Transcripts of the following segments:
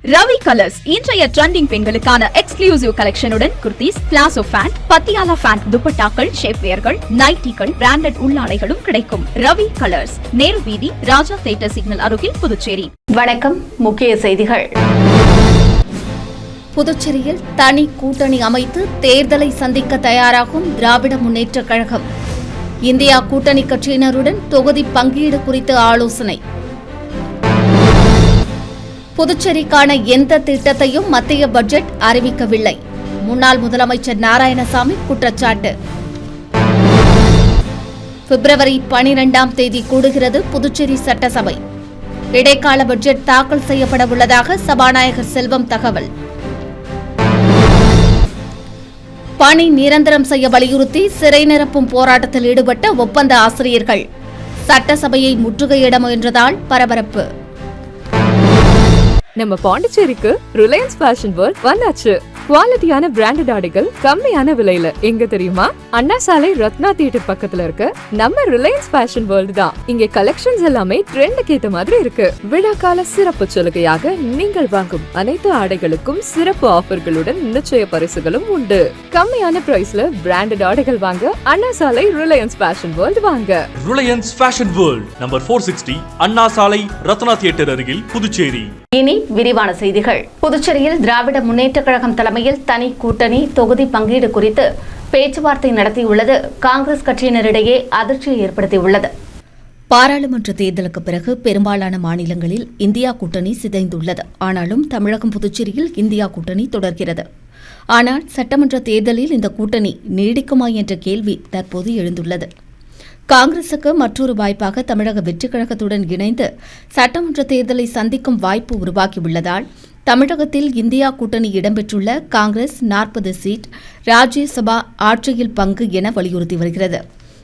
Ravi colours இன்றைய trending பெண்களுக்கான exclusive கலெக்ஷனுடன் kurtis, palazzo pant, Patiala pant, துப்பட்டாக்கள், ஷேப்வேர்கள், நைட்டிகள், பிராண்டட் உள்ளாடைகளும் கிடைக்கும். ரவி கலர்ஸ், நேரு வீதி, ராஜா தியேட்டர் சிக்னல் அருகில், புதுச்சேரி. வணக்கம். முக்கிய செய்திகள். புதுச்சேரியில் தனி கூட்டணி அமைத்து தேர்தலை சந்திக்க தயாராகும் திராவிட முன்னேற்றக் கழகம். இந்தியா கூட்டணி கட்சியினருடன் தொகுதி பங்கீடு குறித்து ஆலோசனை. புதுச்சேரிக்கான எந்த திட்டத்தையும் மத்திய பட்ஜெட் அறிவிக்கவில்லை. முன்னாள் முதலமைச்சர் நாராயணசாமி குற்றச்சாட்டு. பிப்ரவரி 12ஆம் தேதி கூடுகிறது புதுச்சேரி சட்டசபை. இடைக்கால பட்ஜெட் தாக்கல் செய்யப்பட உள்ளதாக சபாநாயகர் செல்வம் தகவல். பணி நிரந்தரம் செய்ய வலியுறுத்தி சிறை நிரப்பும் போராட்டத்தில் ஈடுபட்ட ஒப்பந்த ஆசிரியர்கள் சட்டசபையை முற்றுகையிட முயன்றதால் பரபரப்பு. நம்ம பாண்டிச்சேரிக்கு ரிலையன்ஸ் ஃபேஷன் வேர்ல்ட் வந்தாச்சு. குவாலிட்டியான பிராண்டட் ஆடைகள் கம்மியான விலையில. எங்க தெரியுமா? அண்ணா சாலை ரத்னா தியேட்டர் பக்கத்துல இருக்க நம்ம ரிலையன்ஸ் ஃபேஷன் வேர்ல்ட் தான். இங்க கலெக்ஷன்ஸ் எல்லாமே ட்ரெண்டுக்கு ஏத்த மாதிரி இருக்கு. விழாக்கால சிறப்பு சலுகையாக நீங்கள் வாங்கும் அனைத்து ஆடைகளுக்கும் சிறப்பு ஆஃபர்களுடன் நிச்சய பரிசுகளும் உண்டு. கம்மியான பிரைஸ்ல பிராண்டட் ஆடைகள் வாங்க அண்ணா சாலை ரிலையன்ஸ் ஃபேஷன் வேர்ல்ட் வாங்க. ரிலையன்ஸ் ஃபேஷன் வேர்ல்ட் நம்பர் 460 அண்ணா சாலை ரத்னா தியேட்டர் அருகில், புதுச்சேரி. இனி விரிவான செய்திகள். புதுச்சேரியில் திராவிட முன்னேற்றக் கழகம் தலைமையில் தனி கூட்டணி தொகுதி பங்கீடு குறித்து பேச்சுவார்த்தை நடத்தியுள்ளது காங்கிரஸ் கட்சியினரிடையே அதிர்ச்சியை ஏற்படுத்தியுள்ளது. பாராளுமன்ற தேர்தலுக்கு பிறகு பெரும்பாலான மாநிலங்களில் இந்தியா கூட்டணி சிதைந்துள்ளது. ஆனாலும் தமிழகம், புதுச்சேரியில் இந்தியா கூட்டணி தொடர்கிறது. ஆனால் சட்டமன்ற தேர்தலில் இந்த கூட்டணி நீடிக்குமா என்ற கேள்வி தற்போது எழுந்துள்ளது. காங்கிரசுக்கு மற்றொரு வாய்ப்பாக தமிழக வெற்றிக் கழகத்துடன் இணைந்து சட்டமன்ற தேர்தலை சந்திக்கும் வாய்ப்பு உருவாகியுள்ளதால் தமிழகத்தில் இந்தியா கூட்டணி இடம்பெற்றுள்ள காங்கிரஸ் 40 சீட், ராஜ்யசபா ஆட்சியில் பங்கு என வலியுறுத்தி வருகிறது.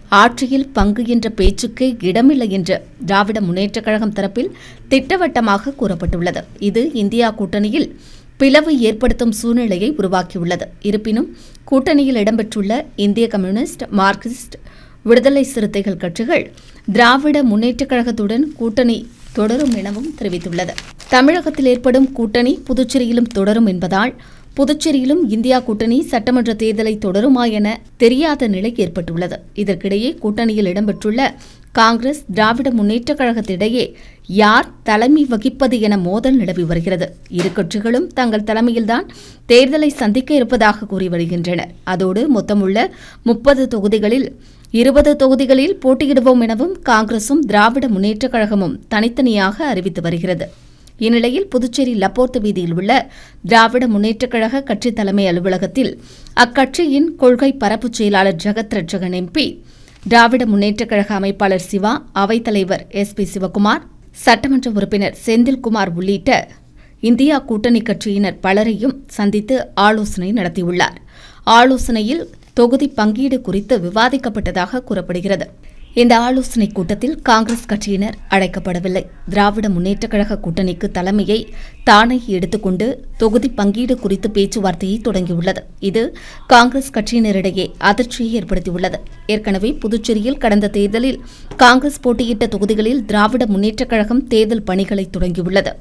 ஆட்சியில் பங்கு என்ற பேச்சுக்கே இடமில்லை என்று திராவிட முன்னேற்றக் கழகம் தரப்பில் திட்டவட்டமாக கூறப்பட்டுள்ளது. இது இந்தியா கூட்டணியில் பிளவு ஏற்படுத்தும் சூழ்நிலையை உருவாக்கியுள்ளது. இருப்பினும் கூட்டணியில் இடம்பெற்றுள்ள இந்திய கம்யூனிஸ்ட், மார்க்சிஸ்ட், விடுதலை சிறுத்தைகள் கட்சிகள் திராவிட முன்னேற்றக் கழகத்துடன் கூட்டணி தொடரும் எனவும் தெரிவித்துள்ளது. தமிழகத்தில் ஏற்படும் கூட்டணி புதுச்சேரியிலும் தொடரும் என்பதால் புதுச்சேரியிலும் இந்தியா கூட்டணி சட்டமன்ற தேர்தலை தொடருமா என தெரியாத நிலை ஏற்பட்டுள்ளது. இதற்கிடையே கூட்டணியில் இடம்பெற்றுள்ள காங்கிரஸ், திராவிட முன்னேற்றக் கழகத்திடையே யார் தலைமை வகிப்பது என மோதல் நிலவி வருகிறது. இரு கட்சிகளும் தங்கள் தலைமையில்தான் தேர்தலை சந்திக்க இருப்பதாக கூறி வருகின்றனர். அதோடு மொத்தமுள்ள 30 தொகுதிகளில் 20 தொகுதிகளில் போட்டியிடுவோம் எனவும் காங்கிரசும் திராவிட முன்னேற்றக் கழகமும் தனித்தனியாக அறிவித்து வருகிறது. இந்நிலையில் புதுச்சேரி லப்போர்த்து வீதியில் உள்ள திராவிட முன்னேற்றக் கழக கட்சி தலைமை அலுவலகத்தில் அக்கட்சியின் கொள்கை பரப்பு செயலாளர் ஜெகத் ரட்சகன் எம்பி, திராவிட முன்னேற்றக் கழக அமைப்பாளர் சிவா, அவைத்தலைவர் SP சிவகுமார், சட்டமன்ற உறுப்பினர் செந்தில்குமார் உள்ளிட்ட இந்தியா கூட்டணி கட்சியினர் பலரையும் சந்தித்து ஆலோசனை நடத்தியுள்ளார். ஆலோசனையில் தொகுதி பங்கீடு குறித்து விவாதிக்கப்பட்டதாக கூறப்படுகிறது. இந்த ஆலோசனைக் கூட்டத்தில் காங்கிரஸ் கட்சியினர் அழைக்கப்படவில்லை. திராவிட முன்னேற்றக் கழக கூட்டணிக்கு தலைமையை தானே எடுத்துக்கொண்டு தொகுதி பங்கீடு குறித்து பேச்சுவார்த்தையை தொடங்கியுள்ளது. இது காங்கிரஸ் கட்சியினரிடையே அதிர்ச்சியை ஏற்படுத்தியுள்ளது. ஏற்கனவே புதுச்சேரியில் கடந்த தேர்தலில் காங்கிரஸ் போட்டியிட்ட தொகுதிகளில் திராவிட முன்னேற்றக் கழகம் தேர்தல் பணிகளை தொடங்கியுள்ளது.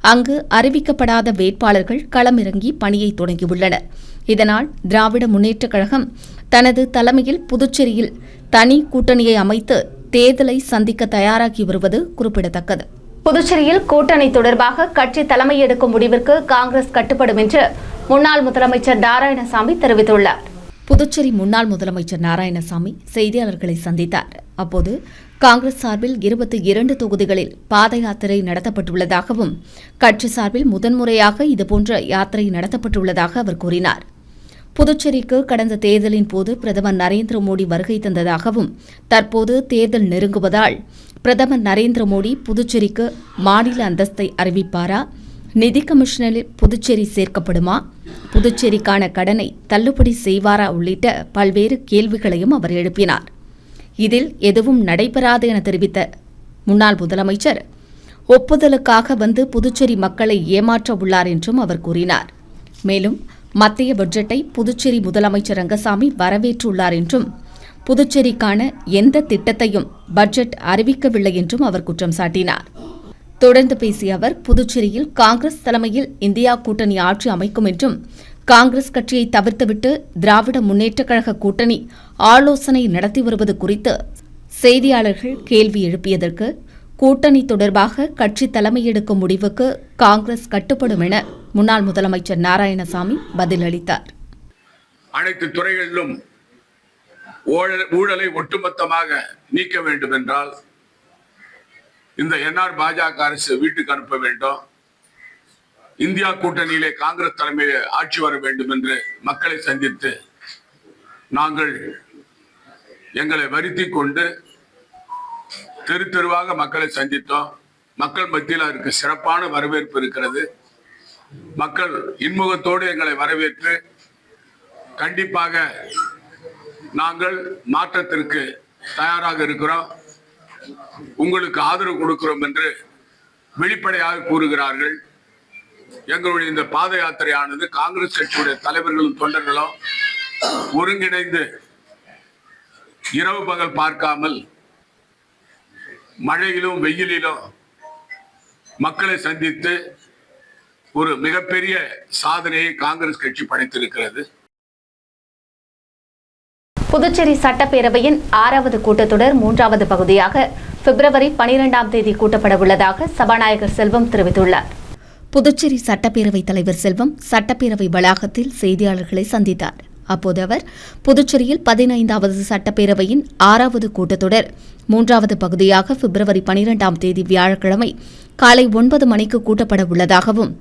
அங்கு அறிவிக்கப்படாத வேட்பாளர்கள் களமிறங்கி பணியை தொடங்கியுள்ளனர். இதனால் திராவிட முன்னேற்றக் கழகம் தனது தலைமையில் புதுச்சேரியில் தனி கூட்டணியை அமைத்து தேர்தலை சந்திக்க தயாராகி வருவது குறிப்பிடத்தக்கது. புதுச்சேரியில் கூட்டணி தொடர்பாக கட்சி தலைமை எடுக்கும் முடிவிற்கு காங்கிரஸ் கட்டுப்படும் என்று முன்னாள் முதலமைச்சர் நாராயணசாமி தெரிவித்துள்ளார். புதுச்சேரி முன்னாள் முதலமைச்சர் நாராயணசாமி செய்தியாளர்களை சந்தித்தார். அப்போது காங்கிரஸ் சார்பில் 22 தொகுதிகளில் பாத யாத்திரை நடத்தப்பட்டுள்ளதாகவும் கட்சி சார்பில் முதன்முறையாக இதுபோன்ற யாத்திரை நடத்தப்பட்டுள்ளதாக அவர் கூறினார். புதுச்சேரிக்கு கடந்த தேர்தலின் போது பிரதமர் நரேந்திர மோடி வருகை தந்ததாகவும் தற்போது தேர்தல் நெருங்குவதால் பிரதமர் நரேந்திர மோடி புதுச்சேரிக்கு மாநில அந்தஸ்தை அறிவிப்பாரா, நிதி கமிஷனில் புதுச்சேரி சேர்க்கப்படுமா, புதுச்சேரிக்கான கடனை தள்ளுபடி செய்வாரா உள்ளிட்ட பல்வேறு கேள்விகளையும் அவர் எழுப்பினார். இதில் எதுவும் நடைபெறாது என தெரிவித்த முன்னாள் முதலமைச்சர் ஒப்புதலுக்காக வந்து புதுச்சேரி மக்களை ஏமாற்ற உள்ளார் என்றும் அவர் கூறினார். மேலும் மத்திய பட்ஜெட்டை புதுச்சேரி முதலமைச்சர் ரங்கசாமி வரவேற்றுள்ளார் என்றும் புதுச்சேரிக்கான எந்த திட்டத்தையும் பட்ஜெட் அறிவிக்கவில்லை என்றும் அவர் குற்றம் சாட்டினார். தொடர்ந்து பேசிய அவர் புதுச்சேரியில் காங்கிரஸ் தலைமையில் இந்தியா கூட்டணி ஆட்சி அமைக்கும் என்றும் காங்கிரஸ் கட்சியை தவிர்த்துவிட்டு திராவிட முன்னேற்றக் கழக கூட்டணி ஆலோசனை நடத்தி வருவது குறித்து செய்தியாளர்கள் கேள்வி எழுப்பியதற்கு கூட்டணி தொடர்பாக கட்சி தலைமையெடுக்கும் முடிவுக்கு காங்கிரஸ் கட்டுப்படும் என முன்னாள் முதலமைச்சர் நாராயணசாமி பதிலளித்தார். அனைத்து துறைகளிலும் ஊழலை ஒட்டுமொத்தமாக நீக்க வேண்டும் என்றால் இந்த என்ஆர் பாஜக அரசு வீட்டுக்கு அனுப்ப வேண்டும். இந்தியா கூட்டணியிலே காங்கிரஸ் தலைமையில் ஆட்சி வர வேண்டும் என்று மக்களை சந்தித்து நாங்கள் எங்களை வருத்தி கொண்டு தெரு தெருவாக மக்களை சந்தித்தோம். மக்கள் மத்தியில் அதற்கு சிறப்பான வரவேற்பு இருக்கிறது. மக்கள் இன்முகத்தோடு எங்களை வரவேற்று கண்டிப்பாக நாங்கள் மாற்றத்திற்கு தயாராக இருக்கிறோம், உங்களுக்கு ஆதரவு கொடுக்கிறோம் என்று வெளிப்படையாக கூறுகிறார்கள். எங்களுடைய இந்த பாத யாத்திரையானது காங்கிரஸ் கட்சியுடைய தலைவர்களும் தொண்டர்களும் ஒருங்கிணைந்து இரவு பகல் பார்க்காமல் மழையிலும் வெயிலிலும் மக்களை சந்தித்து ஒரு மிகப்பெரிய சாதனையை காங்கிரஸ் கட்சி படைத்திருக்கிறது. புதுச்சேரி சட்டப்பேரவையின் 6வது கூட்டத்தொடர் 3வது பகுதியாக பிப்ரவரி 12ஆம் தேதி கூட்டப்பட உள்ளதாக சபாநாயகர் செல்வம் தெரிவித்துள்ளார். புதுச்சேரி சட்டப்பேரவைத் தலைவர் செல்வம் சட்டப்பேரவை வளாகத்தில் செய்தியாளர்களை சந்தித்தார். அப்போது அவர் புதுச்சேரியில் 15வது சட்டப்பேரவையின் 6வது கூட்டத்தொடர் 3வது பகுதியாக பிப்ரவரி 12ஆம் தேதி வியாழக்கிழமை காலை 9 மணிக்கு கூட்டப்பட உள்ளதாகவும்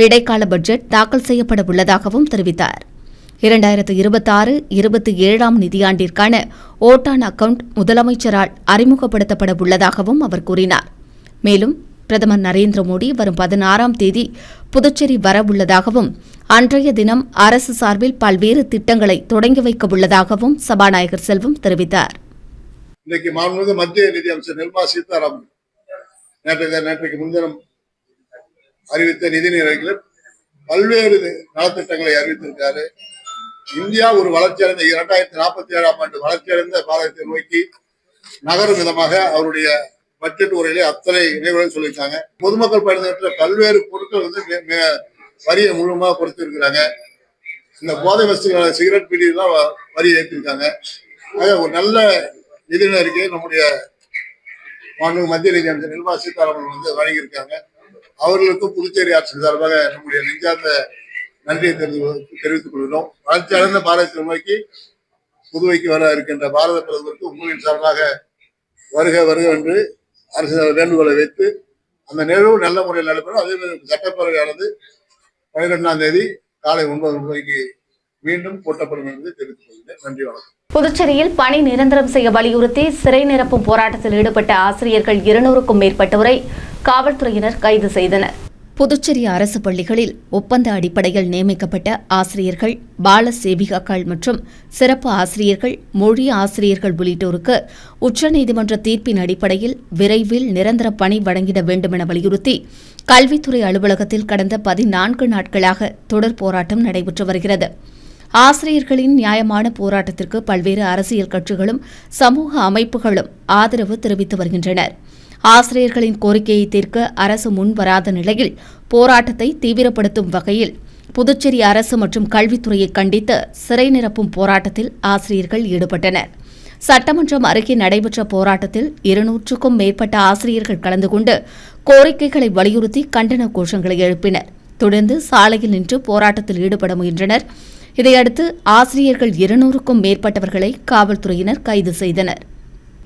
இடைக்கால பட்ஜெட் தாக்கல் செய்யப்பட உள்ளதாகவும் தெரிவித்தார். 2026-27 நிதியாண்டிற்கான ஓட்டான் அக்கவுண்ட் முதலமைச்சரால் அறிமுகப்படுத்தப்பட உள்ளதாகவும் அவர் கூறினார். மேலும் பிரதமர் நரேந்திர மோடி வரும் 16ஆம் தேதி புதுச்சேரி வரவுள்ளதாகவும் அன்றைய தினம் அரசு சார்பில் பல்வேறு திட்டங்களை தொடங்கி வைக்க உள்ளதாகவும் சபாநாயகர் செல்வம் தெரிவித்தார். இன்றைக்கு மாண்புமிகு மத்திய நிதியமைச்சர் நிர்மலா சீதாராமன் நேற்றைக்கு முன்தினம் அறிவித்த நிதி நிலைகளில் பல்வேறு நலத்திட்டங்களை அறிவித்திருக்காரு. இந்தியா ஒரு வளர்ச்சியடைந்த 2047ஆம் ஆண்டு வளர்ச்சியடைந்த பாரதத்தை நோக்கி நகரும் விதமாக அவருடைய பட்ஜெட் உரையிலே அத்தனை இணைவுகளை சொல்லியிருக்காங்க. பொதுமக்கள் பயன்படுத்த பல்வேறு பொருட்கள் வரியை முழுமையாக கொடுத்திருக்கிறாங்க. இந்த போதை வஸ்துக்களை சிகரெட் பீடியெல்லாம் வரி ஏற்றிருக்காங்க. ஆக ஒரு நல்ல நிதி அறிக்கையை நம்முடைய மத்திய நிதியமைச்சர் நிர்மலா சீதாராமன் வழங்கியிருக்காங்க. அவர்களுக்கும் புதுச்சேரி அரசு சார்பாக நம்முடைய நெஞ்சார்ந்த நன்றியை தெரிவித்துக் கொள்கிறோம். வளர்ச்சியடைந்த பாரதத்தை நோக்கி புதுவைக்கு வர இருக்கின்ற பாரத பிரதமருக்கு உங்களின் சார்பாக வருக வருக என்று அரசு வேண்டுகோளை வைத்து அந்த நிகழ்வு நல்ல முறையில் நடைபெறும். அதே மாதிரி சட்டப்பேரவையானது 12ஆம் தேதி காலை 9 மணிக்கு மீண்டும் கூட்டப்படும் என்று தெரிவித்துக் கொள்கிறேன். நன்றி, வணக்கம். புதுச்சேரியில் பணி நிரந்தரம் செய்ய வலியுறுத்தி சிறை நிரப்பும் போராட்டத்தில் ஈடுபட்ட ஆசிரியர்கள் 200க்கும் மேற்பட்டோரை காவல்துறையினர் கைது செய்தனர். புதுச்சேரி அரசு பள்ளிகளில் ஒப்பந்த அடிப்படையில் நியமிக்கப்பட்ட ஆசிரியர்கள், பால சேவிகாக்கள் மற்றும் சிறப்பு ஆசிரியர்கள், மொழி ஆசிரியர்கள் உள்ளிட்டோருக்கு உச்சநீதிமன்ற தீர்ப்பின் அடிப்படையில் விரைவில் நிரந்தர பணி வழங்கிட வேண்டுமென வலியுறுத்தி கல்வித்துறை அலுவலகத்தில் கடந்த 14 நாட்களாக தொடர் போராட்டம் நடைபெற்று வருகிறது. ஆசிரியர்களின் நியாயமான போராட்டத்திற்கு பல்வேறு அரசியல் கட்சிகளும் சமூக அமைப்புகளும் ஆதரவு தெரிவித்து வருகின்றனர். ஆசிரியர்களின் கோரிக்கையை தீர்க்க அரசு முன்வராத நிலையில் போராட்டத்தை தீவிரப்படுத்தும் வகையில் புதுச்சேரி அரசு மற்றும் கல்வித்துறையை கண்டித்து சிறை நிரப்பும் போராட்டத்தில் ஆசிரியர்கள் ஈடுபட்டனர். சட்டமன்றம் அருகே நடைபெற்ற போராட்டத்தில் 200க்கும் மேற்பட்ட ஆசிரியர்கள் கலந்து கொண்டு கோரிக்கைகளை வலியுறுத்தி கண்டன கோஷங்களை எழுப்பினர். தொடர்ந்து சாலையில் நின்று போராட்டத்தில் ஈடுபட முயன்றனர். இதையடுத்து ஆசிரியர்கள் 200க்கும் மேற்பட்டவர்களை காவல்துறையினர் கைது செய்தனர்.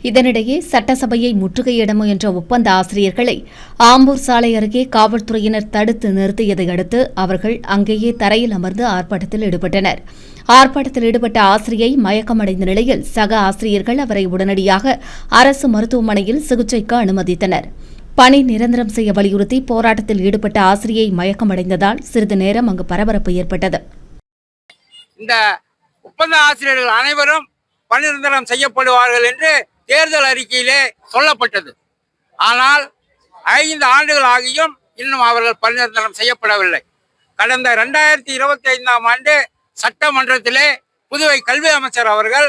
இதனிடையே சட்டசபையை முற்றுகையிட முயன்ற ஒப்பந்த ஆசிரியர்களை ஆம்பூர் சாலை அருகே காவல்துறையினர் தடுத்து நிறுத்தியதை அடுத்து அவர்கள் அங்கேயே தரையில் அமர்ந்து ஆர்ப்பாட்டத்தில் ஈடுபட்டனர். ஆர்ப்பாட்டத்தில் ஈடுபட்ட ஆசிரியை மயக்கமடைந்த நிலையில் சக ஆசிரியர்கள் அவரை உடனடியாக அரசு மருத்துவமனையில் சிகிச்சைக்கு அனுமதித்தனர். பணி நிரந்தரம் செய்ய வலியுறுத்தி போராட்டத்தில் ஈடுபட்ட ஆசிரியை மயக்கமடைந்ததால் சிறிது நேரம் அங்கு பரபரப்பு ஏற்பட்டது. இந்த ஒப்பந்த ஆசிரியர்கள் அனைவரும் பணி நிரந்தரம் செய்யப்படுவார்கள் என்று தேர்தல் அறிக்கையிலே சொல்லப்பட்டது. ஆனால் 5 ஆண்டுகள் ஆகியும் இன்னும் அவர்கள் பணி நிரந்தரம் செய்யப்படவில்லை. கடந்த 2025ஆம் ஆண்டு சட்டமன்றத்திலே புதுவை கல்வி அமைச்சர் அவர்கள்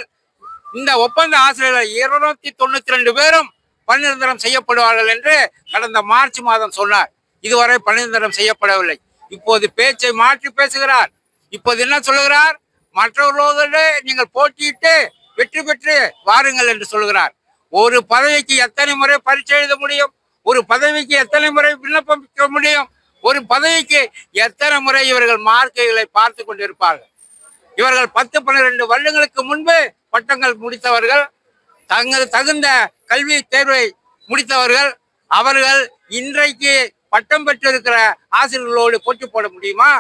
இந்த ஒப்பந்த ஆசிரியர்கள் 292 பேரும் பணிநிரந்தரம் செய்யப்படுவார்கள் என்று கடந்த மார்ச் மாதம் சொன்னார். இதுவரை பணிநிரந்தரம் செய்யப்படவில்லை. இப்போது பேச்சை மாற்றி பேசுகிறார். இப்போது என்ன சொல்லுகிறார்? மற்றவர்களோடு நீங்கள் போட்டியிட்டு வெற்றி பெற்று வாருங்கள் என்று சொல்கிறார். ஒரு பதவிக்கு எத்தனை முறை பரீட்சை எழுத முடியும்? ஒரு பதவிக்கு எத்தனை முறை விண்ணப்பிக்க முடியும்? ஒரு பதவிக்கு எத்தனை முறை இவர்கள் மார்க்குகளை பார்த்து கொண்டிருப்பார்கள்? இவர்கள் 10-12 வருடங்களுக்கு முன்பு பட்டங்கள் முடித்தவர்கள், தகுந்த கல்வி தேர்வை முடித்தவர்கள். அவர்கள் இன்றைக்கு பட்டம் பெற்றிருக்கிற ஆசிரியர்களோடு போட்டி போட முடியுமா?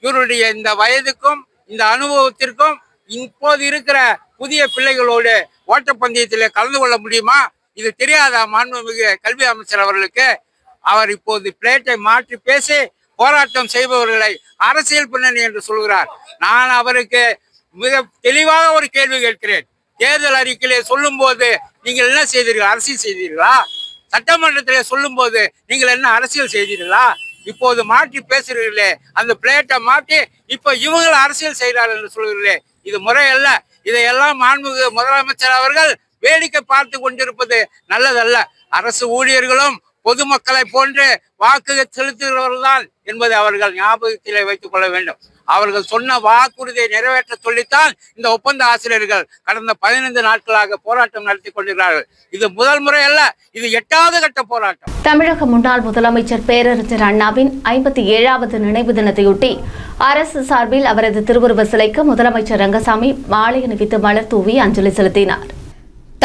இவருடைய இந்த வயதுக்கும் இந்த அனுபவத்திற்கும் இப்போது இருக்கிற புதிய பிள்ளைகளோடு ஓட்டப்பந்தயத்திலே கலந்து கொள்ள முடியுமா? இது தெரியாத மாண்புமிகு கல்வி அமைச்சர் அவர்களுக்கு. அவர் இப்போது பிளேட்டை மாற்றி பேசி போராட்டம் செய்பவர்களை அரசியல் பின்னணி என்று சொல்கிறார். நான் அவருக்கு மிக தெளிவாக ஒரு கேள்வி கேட்கிறேன். தேர்தல் அறிக்கையிலே சொல்லும் போது நீங்கள் என்ன செய்தீர்கள்? அரசியல் செய்தீர்களா? சட்டமன்றத்திலே சொல்லும் போது நீங்கள் என்ன அரசியல் செய்தீர்களா? இப்போது மாற்றி பேசுகிறீர்களே, அந்த பிளேட்டை மாற்றி இப்ப இவங்க அரசியல் செய்கிறார்கள் என்று சொல்கிறீர்களே, இது முறையல்ல. இதையெல்லாம் மாண்புமிகு முதலமைச்சர் அவர்கள் வேடிக்கை பார்த்து கொண்டிருப்பது நல்லதல்ல. அரசு ஊழியர்களும் பொதுமக்களை போன்று வாக்கு செலுத்துகிறவர்கள் தான் என்பதை அவர்கள் ஞாபகத்திலே வைத்துக் கொள்ள வேண்டும். அவர்கள் சொன்ன வாக்குறுதியை நிறைவேற்ற சொல்லித்தான் இந்த ஒப்பந்த ஆசிரியர்கள் கடந்த 15 நாட்களாக போராட்டம் நடத்தி கொண்டிருக்கிறார்கள். இது முதல் முறை அல்ல, இது 8வது கட்ட போராட்டம். தமிழக முன்னாள் முதலமைச்சர் பேரறிஞர் அண்ணாவின் 57வது நினைவு தினத்தையொட்டி அரசு சார்பில் அவரது திருவுருவ சிலைக்கு முதலமைச்சர் ரங்கசாமி மாலை அணிவித்து மலர் தூவி அஞ்சலி செலுத்தினார்.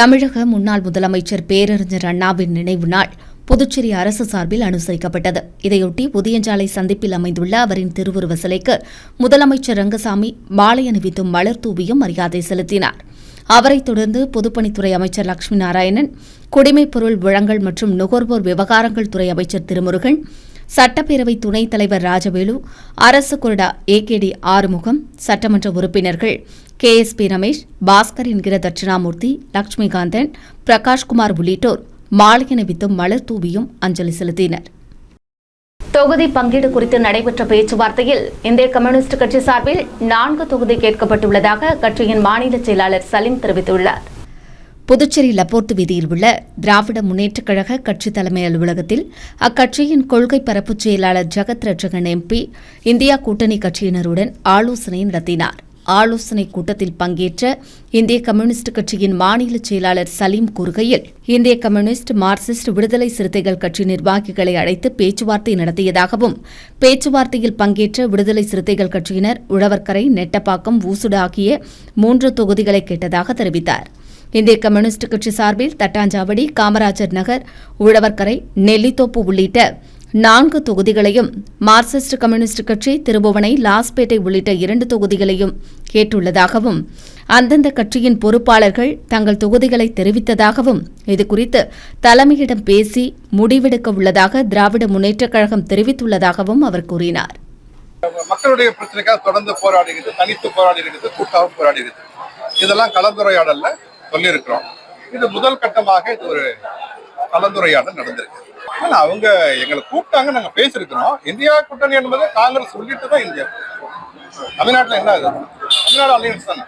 தமிழக முன்னாள் முதலமைச்சர் பேரறிஞர் அண்ணாவின் நினைவு நாள் புதுச்சேரி அரசு சார்பில் அனுசரிக்கப்பட்டது. இதையொட்டி புதியஞ்சாலை சந்திப்பில் அமைந்துள்ள அவரின் திருவுருவ சிலைக்கு முதலமைச்சர் ரங்கசாமி மாலை அணிவித்தும் மலர் தூவியும் மரியாதை செலுத்தினார். அவரைத் தொடர்ந்து பொதுப்பணித்துறை அமைச்சர் லட்சுமி நாராயணன், குடிமைப் பொருள் வழங்கல் மற்றும் நுகர்வோர் விவகாரங்கள் துறை அமைச்சர் திருமுருகன், சட்டப்பேரவை துணைத் தலைவர் ராஜவேலு, அரசு கொறடா ஏகேடி ஆறுமுகம், சட்டமன்ற உறுப்பினர்கள் KSP ரமேஷ், பாஸ்கர் என்கிற தட்சிணாமூர்த்தி, லட்சுமிகாந்தன், பிரகாஷ்குமார் உள்ளிட்டோர் மாலை அணிவித்தும் மலர் தூவியும் அஞ்சலி செலுத்தினர். தொகுதி பங்கீடு குறித்து நடைபெற்ற பேச்சுவார்த்தையில் இந்திய கம்யூனிஸ்ட் கட்சி சார்பில் 4 தொகுதி கேட்கப்பட்டுள்ளதாக கட்சியின் மாநில செயலாளர் சலீம் தெரிவித்துள்ளார். புதுச்சேரி லப்போர்த்து வீதியில் உள்ள திராவிட முன்னேற்றக் கழக கட்சி தலைமை அலுவலகத்தில் அக்கட்சியின் கொள்கை பரப்புச் செயலாளர் ஜெகத் ரட்சகன் MP இந்தியா கூட்டணி கட்சியினருடன் ஆலோசனை நடத்தினார். ஆலோசனைக் கூட்டத்தில் பங்கேற்ற இந்திய கம்யூனிஸ்ட் கட்சியின் மாநில செயலாளர் சலீம் கூறுகையில், இந்திய கம்யூனிஸ்ட், மார்க்சிஸ்ட், விடுதலை சிறுத்தைகள் கட்சி நிர்வாகிகளை அழைத்து பேச்சுவார்த்தை நடத்தியதாகவும், பேச்சுவார்த்தையில் பங்கேற்ற விடுதலை சிறுத்தைகள் கட்சியினர் உழவர்கரை, நெட்டப்பாக்கம், ஊசுடு ஆகிய 3 தொகுதிகளை கேட்டதாக தெரிவித்தார். இந்திய கம்யூனிஸ்ட் கட்சி சார்பில் தட்டாஞ்சாவடி, காமராஜர் நகர், உழவர்கரை, நெல்லித்தோப்பு உள்ளிட்ட 4 தொகுதிகளையும், மார்க்சிஸ்ட் கம்யூனிஸ்ட் கட்சி திருபுவனை, லாஸ்பேட்டை உள்ளிட்ட 2 தொகுதிகளையும் கேட்டுள்ளதாகவும், அந்தந்த கட்சியின் பொறுப்பாளர்கள் தங்கள் தொகுதிகளை தெரிவித்ததாகவும், இதுகுறித்து தலைமையிடம் பேசி முடிவெடுக்க உள்ளதாக திராவிட முன்னேற்றக் கழகம் தெரிவித்துள்ளதாகவும் அவர் கூறினார். மக்களுடைய பிரச்சனைக்காக தொடர்ந்து போராடுகிறது, தனித்து போராடுகிறது, கூட்டாக போராடுகிறது. இதெல்லாம் கலந்துரையாடல்ல சொல்லியிருக்கிறோம். இது முதல் கட்டமாக இது ஒரு கலந்துரையாடல் நடந்திருக்கு. அவங்க எங்களை கூப்பிட்டாங்க, நாங்க பேசிருக்கிறோம். இந்தியா கூட்டணி என்பது காங்கிரஸ் உள்ளிட்டு தான் இந்தியா. தமிழ்நாட்டில் என்ன ஆகுது? தமிழ்நாடு அலையன்ஸ் தானே.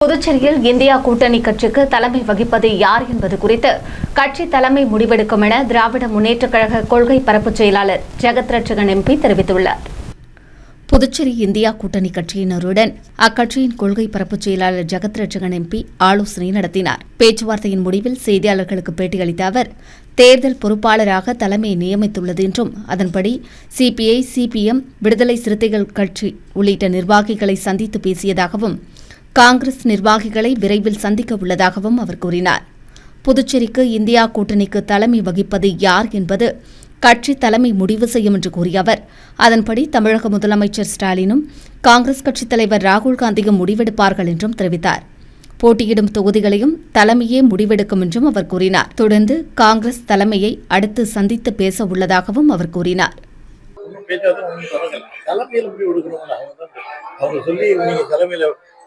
புதுச்சேரியில் இந்தியா கூட்டணி கட்சிக்கு தலைமை வகிப்பது யார் என்பது குறித்து கட்சி தலைமை முடிவெடுக்கும் என திராவிட முன்னேற்றக் கழக கொள்கை பரப்புச் செயலாளர் ஜெகத் ரட்சகன் MP தெரிவித்துள்ளார். புதுச்சேரி இந்தியா கூட்டணி கட்சியினருடன் அக்கட்சியின் கொள்கை பரப்புச் செயலாளர் ஜெகத் ரட்சகன் MP ஆலோசனை நடத்தினார். பேச்சுவார்த்தையின் முடிவில் செய்தியாளர்களுக்கு பேட்டியளித்த அவர், தேர்தல் பொறுப்பாளராக தலைமையை நியமித்துள்ளது என்றும், அதன்படி CPI, CPM, விடுதலை சிறுத்தைகள் கட்சி உள்ளிட்ட நிர்வாகிகளை சந்தித்து பேசியதாகவும், காங்கிரஸ் நிர்வாகிகளை விரைவில் சந்திக்க உள்ளதாகவும் அவர் கூறினார். புதுச்சேரிக்கு இந்தியா கூட்டணிக்கு தலைமை வகிப்பது யார் என்பது கட்சி தலைமை முடிவு செய்யும் என்று கூறிய அவர், அதன்படி தமிழக முதலமைச்சர் ஸ்டாலினும் காங்கிரஸ் கட்சித் தலைவர் ராகுல் காந்தியும் முடிவெடுப்பார்கள் என்றும் தெரிவித்தார். போட்டியிடும் தொகுதிகளையும் தலைமையே முடிவெடுக்கும் என்றும் அவர் கூறினார். தொடர்ந்து காங்கிரஸ் தலைமையை அடுத்து சந்தித்து பேச உள்ளதாகவும் அவர் கூறினார்.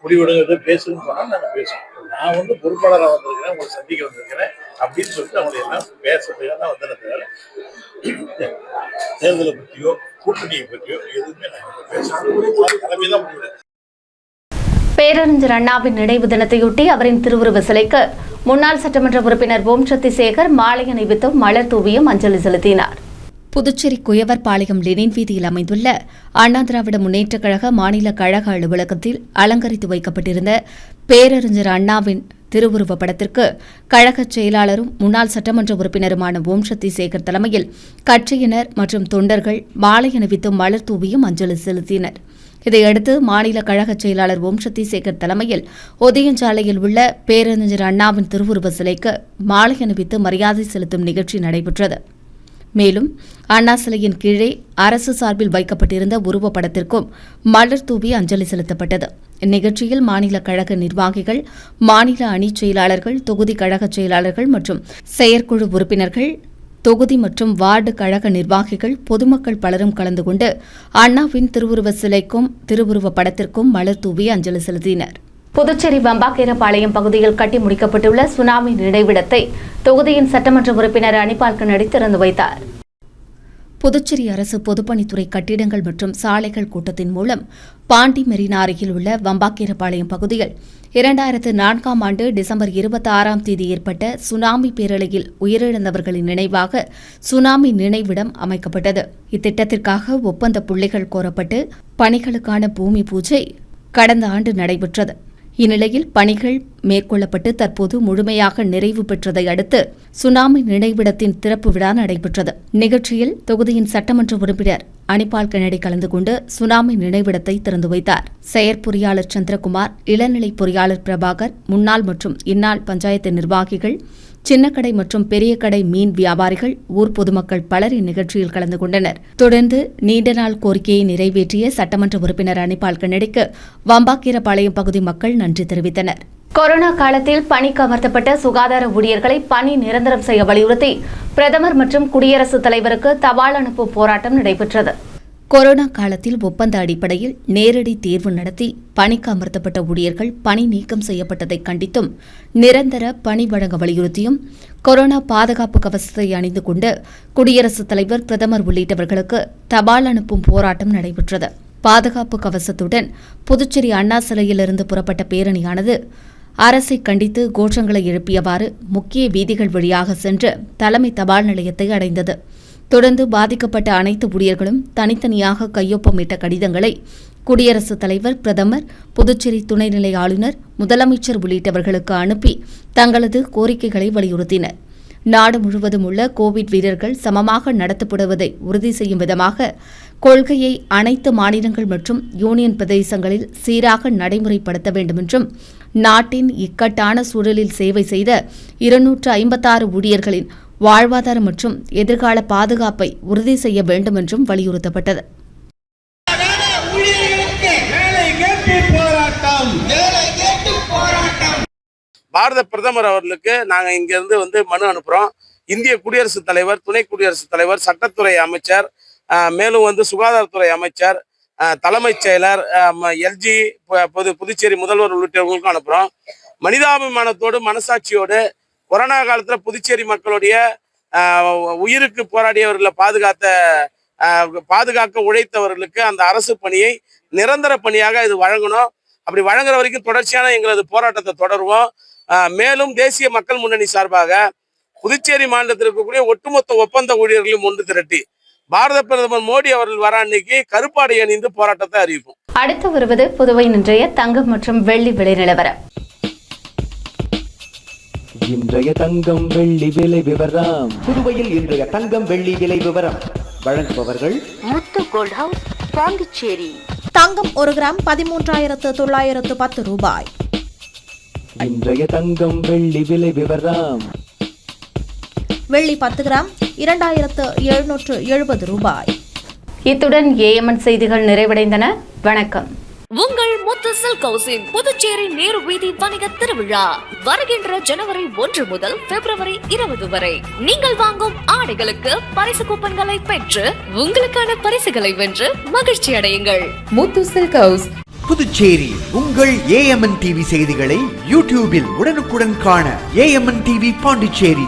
முடிவெடுங்கிறது பேசுன்னு சொன்னால் நாங்கள் பேசுவோம். நான் பொறுப்பாளராக வந்திருக்கிறேன், உங்களை சந்திக்க வந்திருக்கிறேன் அப்படின்னு சொல்லிட்டு அவங்க எல்லாம் பேசுறதுக்காக தான் வந்தேன். தவிர தேர்தலை பற்றியோ கூட்டணியை பற்றியோ எதுவுமே நாங்கள் பேசுகிறோம். தலைமை தான் முடிவெடுக்கிறோம். பேரறிஞர் அண்ணாவின் நினைவு தினத்தையொட்டி அவரின் திருவுருவ சிலைக்கு முன்னாள் சட்டமன்ற உறுப்பினர் ஓம் சக்தி சேகர் மாலை அணிவித்து மலர் தூவியும் அஞ்சலி செலுத்தினார். புதுச்சேரி குயவர்பாளையம் லெனின் வீதியில் அமைந்துள்ள அண்ணா திராவிட முன்னேற்றக் கழக மாநில கழக அலுவலகத்தில் அலங்கரித்து வைக்கப்பட்டிருந்த பேரறிஞர் அண்ணாவின் திருவுருவப் படத்திற்கு கழக செயலாளரும் முன்னாள் சட்டமன்ற உறுப்பினருமான ஓம் சக்தி சேகர் தலைமையில் கட்சியினர் மற்றும் தொண்டர்கள் மாலை அணிவித்து மலர் தூவியும் அஞ்சலி செலுத்தினர். இதையடுத்து மாநில கழக செயலாளர் ஓம் சக்தி சேகர் தலைமையில் ஒதியஞ்சாலையில் உள்ள பேரறிஞர் அண்ணாவின் திருவுருவ சிலைக்கு மாலை அணிவித்து மரியாதை செலுத்தும் நிகழ்ச்சி நடைபெற்றது. மேலும் அண்ணா சிலையின் கீழே அரசு சார்பில் வைக்கப்பட்டிருந்த உருவப்படத்திற்கும் மலர் தூவி அஞ்சலி செலுத்தப்பட்டது. இந்நிகழ்ச்சியில் மாநில கழக நிர்வாகிகள், மாநில அணிச் செயலாளர்கள், தொகுதி கழக செயலாளர்கள் மற்றும் செயற்குழு உறுப்பினர்கள், தொகுதி மற்றும் வார்டு கழக நிர்வாகிகள், பொதுமக்கள் பலரும் கலந்து கொண்டு அண்ணாவின் திருவுருவ சிலைக்கும் திருவுருவ படத்திற்கும் மலர் தூவி அஞ்சலி செலுத்தினர். புதுச்சேரி வம்பாக்கீரபாளையம் பகுதியில் கட்டி முடிக்கப்பட்டுள்ள சுனாமி நினைவிடத்தை தொகுதியின் சட்டமன்ற உறுப்பினர் அனிபால் கண்ணடி திறந்து வைத்தார். புதுச்சேரி அரசு பொதுப்பணித்துறை கட்டிடங்கள் மற்றும் சாலைகள் கூட்டத்தின் மூலம் பாண்டி மெரினா அருகில் உள்ள வம்பாக்கீரபாளையம் பகுதியில் 2004ஆம் ஆண்டு டிசம்பர் 26ஆம் தேதி ஏற்பட்ட சுனாமி பேரலையில் உயிரிழந்தவர்களின் நினைவாக சுனாமி நினைவிடம் அமைக்கப்பட்டது. இத்திட்டத்திற்காக ஒப்பந்த புள்ளிகள் கோரப்பட்டு பணிகளுக்கான பூமி பூஜை கடந்த ஆண்டு நடைபெற்றது. இந்நிலையில் பணிகள் மேற்கொள்ளப்பட்டு தற்போது முழுமையாக நிறைவு பெற்றதை அடுத்து சுனாமி நினைவிடத்தின் திறப்பு விழா நடைபெற்றது. நிகழ்ச்சியில் தொகுதியின் சட்டமன்ற உறுப்பினர் அனிபால் கண்ணடி கலந்து கொண்டு சுனாமி நினைவிடத்தை திறந்து வைத்தார். செயற்பொறியாளர் சந்திரகுமார், இளநிலை பொறியாளர் பிரபாகர், முன்னாள் மற்றும் இந்நாள் பஞ்சாயத்து நிர்வாகிகள், சின்னக்கடை மற்றும் பெரிய கடை மீன் வியாபாரிகள், ஊர் பொதுமக்கள் பலர் இந்நிகழ்ச்சியில் கலந்து கொண்டனர். தொடர்ந்து நீண்ட நாள் கோரிக்கையை நிறைவேற்றிய சட்டமன்ற உறுப்பினர் அனிபால் கண்ணடிக்கு வம்பாக்கீரபாளையம் பகுதி மக்கள் நன்றி தெரிவித்தனர். கொரோனா காலத்தில் பணிக்கு அமர்த்தப்பட்ட சுகாதார ஊழியர்களை பணி நிரந்தரம் செய்ய வலியுறுத்தி பிரதமர் மற்றும் குடியரசுத் தலைவருக்கு தபால் அனுப்பும் போராட்டம் நடைபெற்றது. கொரோனா காலத்தில் ஒப்பந்த அடிப்படையில் நேரடி தேர்வு நடத்தி பணிக்கு அமர்த்தப்பட்ட ஊழியர்கள் பணி நீக்கம் செய்யப்பட்டதை கண்டித்தும் நிரந்தர பணி வழங்க வலியுறுத்தியும் கொரோனா பாதுகாப்பு கவசத்தை அணிந்து கொண்டு குடியரசுத் தலைவர், பிரதமர் உள்ளிட்டவர்களுக்கு தபால் அனுப்பும் போராட்டம் நடைபெற்றது. பாதுகாப்பு கவசத்துடன் புதுச்சேரி அண்ணா சிலையிலிருந்து புறப்பட்ட பேரணியானது அரசை கண்டித்து கோஷங்களை எழுப்பியவாறு முக்கிய வீதிகள் வழியாக சென்று தலைமை தபால் நிலையத்தை அடைந்தது. தொடர்ந்து பாதிக்கப்பட்ட அனைத்து ஊழியர்களும் தனித்தனியாக கையொப்பமிட்ட கடிதங்களை குடியரசுத் தலைவர், பிரதமர், புதுச்சேரி துணைநிலை ஆளுநர், முதலமைச்சர் உள்ளிட்டவர்களுக்கு அனுப்பி தங்களது கோரிக்கைகளை வலியுறுத்தினர். நாடு முழுவதும் உள்ள கோவிட் வீரர்கள் சமமாக நடத்தப்படுவதை உறுதி செய்யும் விதமாக கொள்கையை அனைத்து மாநிலங்கள் மற்றும் யூனியன் பிரதேசங்களில் சீராக நடைமுறைப்படுத்த வேண்டுமென்றும் நாட்டின் இக்கட்டான சூழலில் சேவை செய்த 256 ஊழியர்களின் வாழ்வாதாரம் மற்றும் எதிர்கால பாதுகாப்பை உறுதி செய்ய வேண்டும் என்றும் வலியுறுத்தப்பட்டது. பாரத பிரதமர் அவர்களுக்கு நாங்க இங்கிருந்து மனு அனுப்புறோம். இந்திய குடியரசுத் தலைவர், துணை குடியரசுத் தலைவர், சட்டத்துறை அமைச்சர், மேலும் சுகாதாரத்துறை அமைச்சர், தலைமைச் செயலர், எல்ஜி, புதுச்சேரி முதல்வர் உள்ளிட்டவர்களுக்கும் அனுப்புறோம். மனிதாபிமானத்தோடு, மனசாட்சியோடு கொரோனா காலத்துல புதுச்சேரி மக்களுடைய உயிருக்கு போராடியவர்களை பாதுகாக்க உழைத்தவர்களுக்கு அந்த அரசு பணியை நிரந்தர பணியாக இது வழங்கணும். அப்படி வழங்குற வரைக்கும் தொடர்ச்சியான எங்களது போராட்டத்தை தொடருவோம். மேலும் தேசிய மக்கள் முன்னணி சார்பாக புதுச்சேரி மாநிலத்தில் இருக்கக்கூடிய ஒட்டுமொத்த ஒப்பந்த ஊழியர்களையும் ஒன்று திரட்டி பாரத பிரதமர் மோடி அவர்கள் வர அன்னைக்கு கருப்பாடை அணிந்து போராட்டத்தை அறிவிப்போம். அடுத்து வருவது புதுவை இன்றைய தங்கம் மற்றும் வெள்ளி விலை நிலவரம். இன்றைய தங்கம் வெள்ளி விலை விவரம். புதுவையில் இன்றைய தங்கம் வெள்ளி விலை விவரம் வழங்குபவர்கள் முத்து கோல்ட் ஹவுஸ், பாண்டிச்சேரி. தங்கம் 1 கிராம் 13,910 ரூபாய். இன்றைய தங்கம் வெள்ளி விலை விவரம். வெள்ளி 10 கிராம் 2,770 ரூபாய். இத்துடன் ஏஎம்என் செய்திகள் நிறைவடைந்தன. வணக்கம். உங்கள் முத்து சில்க் ஹவுஸின் புதுச்சேரி நேரு வீதி வணிக திருவிழா வருகின்ற ஜனவரி 1 முதல் பிப்ரவரி 20 வரை. நீங்கள் வாங்கும் ஆடைகளுக்கு பரிசு கூப்பன்களை பெற்று உங்களுக்கான பரிசுகளை வென்று மகிழ்ச்சி அடையுங்கள். முத்து சில்க் ஹவுஸ், புதுச்சேரி. உங்கள் ஏஎம்என் டிவி செய்திகளை யூடியூபில் உடனுக்குடன் காண ஏஎம்என் டிவி பாண்டிச்சேரி